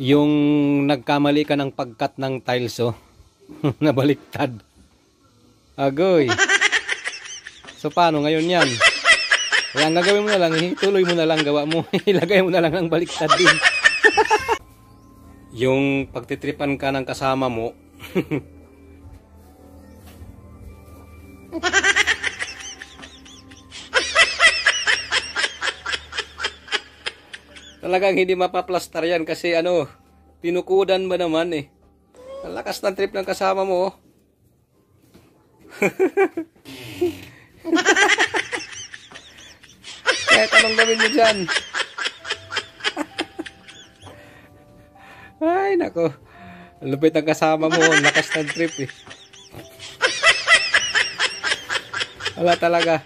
Yung nagkamali ka ng pagkat ng tiles, oh. Nabaliktad. Agoy. So paano ngayon yan? Kaya ang gagawin mo na lang, ituloy mo na lang gawa mo. Ilagay mo na lang ng baliktad din. Yung pagtitripan ka ng kasama mo. Talagang hindi mapaplastar yan kasi ano, tinukudan ba naman eh. Ang lakas ng trip ng kasama mo. Oh. Kahit anong gawin mo dyan. Ay nako, lupit ang kasama mo, ang lakas ng trip eh. Wala talaga.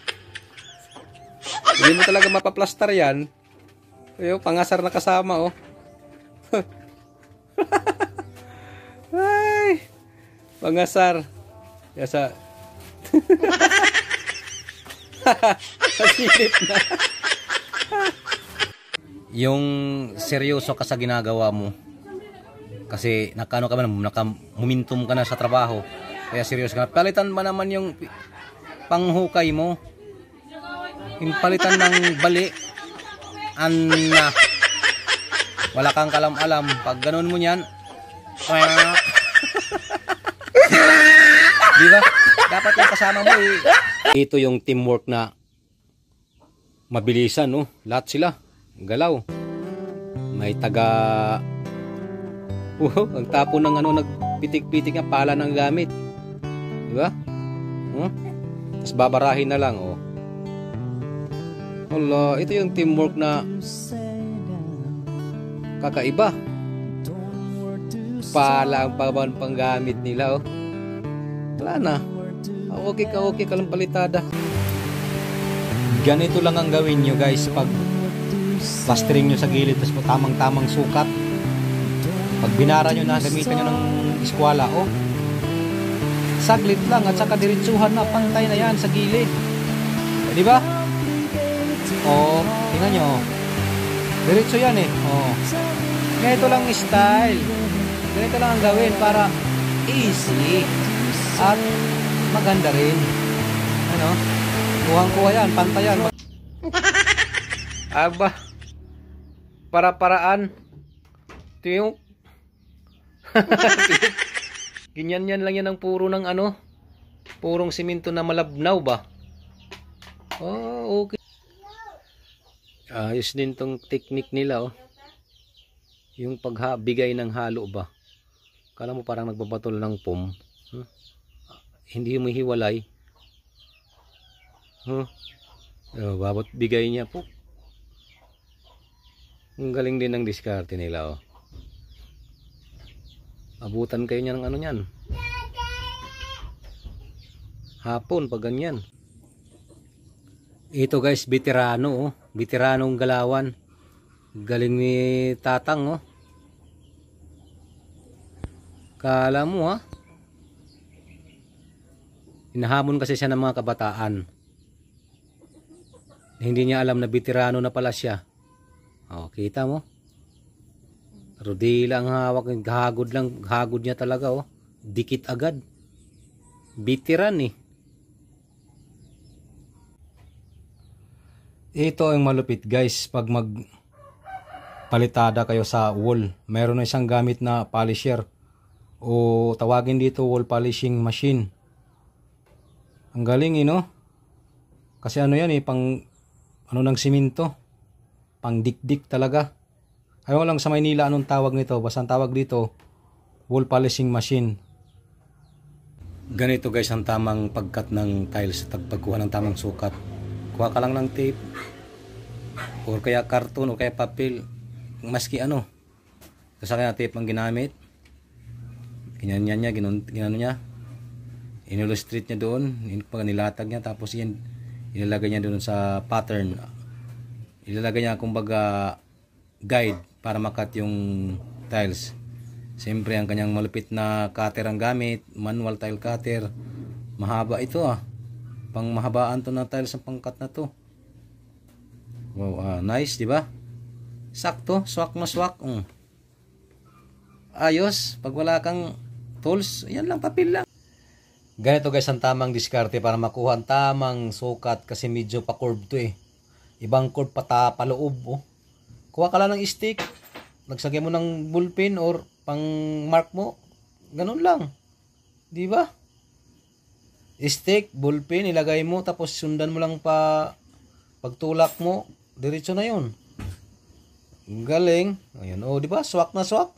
Hindi mo talaga mapaplastar yan. Ayo, pangasar na kasama, oh. Ay, pangasar. Yasa. Kasilip na. Yung seryoso ka sa ginagawa mo. Kasi nakano ka man, nakamumintum ka na sa trabaho. Kaya seryoso ka. Palitan ba naman yung panghukay mo? Yung palitan ng bali. Anna. Wala kang kalam-alam. Pag ganun mo yan. Diba? Dapat yung kasama mo eh. Ito yung teamwork na mabilisan, no? Lahat sila. Galaw. May taga... ang tapo ng ano, nagpitik-pitik na pala ng gamit. Diba? Tapos babarahin na lang, oh. Allah, ito yung teamwork na kakaiba. Pala ang panggamit nila, oh. Wala na. Okay ka lang palitada. Ganito lang ang gawin nyo guys pag plastering nyo sa gilid tapos tamang-tamang sukat. Pag binara nyo na, gamitan nyo ng eskwala, oh. Saglit lang at saka diretsuhan na, pantay na yan sa gilid. Di ba? Oh, tingnan nyo. Diretso yan eh. Oh. Ganito lang style. Ganito lang ang gawin para easy at maganda rin. Ano? Kuhang-kuha yan, pantayan. Aba. Para-paraan. Ito Ganyan lang yan ang puro ng ano. Purong simento na malabnaw ba? Oh, okay. Ayos din tong technique nila, oh. Yung pagbigay ng halo ba. Kala mo parang nagbabatol ng pom. Hindi mo hiwalay. Babot bigay niya po. Ang galing din ng diskarte nila, oh. Abutan kayo niya ng ano niyan. Hapon pag ganyan. Ito guys, veterano, oh. Veteranong galawan. Galing ni Tatang, oh. Kala mo, ha? Hinahamon kasi siya ng mga kabataan. Hindi niya alam na veterano na pala siya. Oh, kita mo? Rodila ang hawak, hagod niya talaga, oh. Dikit agad. Veteran eh. Ito ang malupit guys, pag magpalitada kayo sa wall, mayroon na isang gamit na polisher o tawagin dito wall polishing machine. Ang galing eh, no? Kasi ano yan eh, pang ano ng simento, pang dikdik talaga. Ayaw lang sa Maynila anong tawag nito, basta ang tawag dito wall polishing machine. Ganito guys ang tamang pagkat ng tiles, pagkuha ng tamang sukat. Kuha ka lang ng tape o kaya karton o kaya papel, maski ano, kasi kaya tape ang ginamit, ginanyan niya, ginano niya, in-illustrate niya doon, pag nilatag niya, tapos yan ilalagay niya doon sa pattern, ilalagay niya kumbaga guide para makat yung tiles. Siyempre ang kanyang malupit na cutter ang gamit, manual tile cutter, mahaba ito ah. Pang mahabaan to na tiles ang pangkat na to. Wow, nice, di ba? Sakto, swak na swak. ayos. Pag wala kang tools, yan lang, papel lang. Ganito guys ang tamang diskarte para makuha ang tamang sukat kasi medyo pa-curve to eh. Ibang curve paloob oh. Kuha ka lang ng stick, nagsagay mo ng ballpen or pang mark mo. Ganun lang. Di ba? Stick, ballpen, ilagay mo tapos sundan mo lang pagtulak mo, diretso na 'yon. Galing. Ayun, oh, di ba? Swak na swak.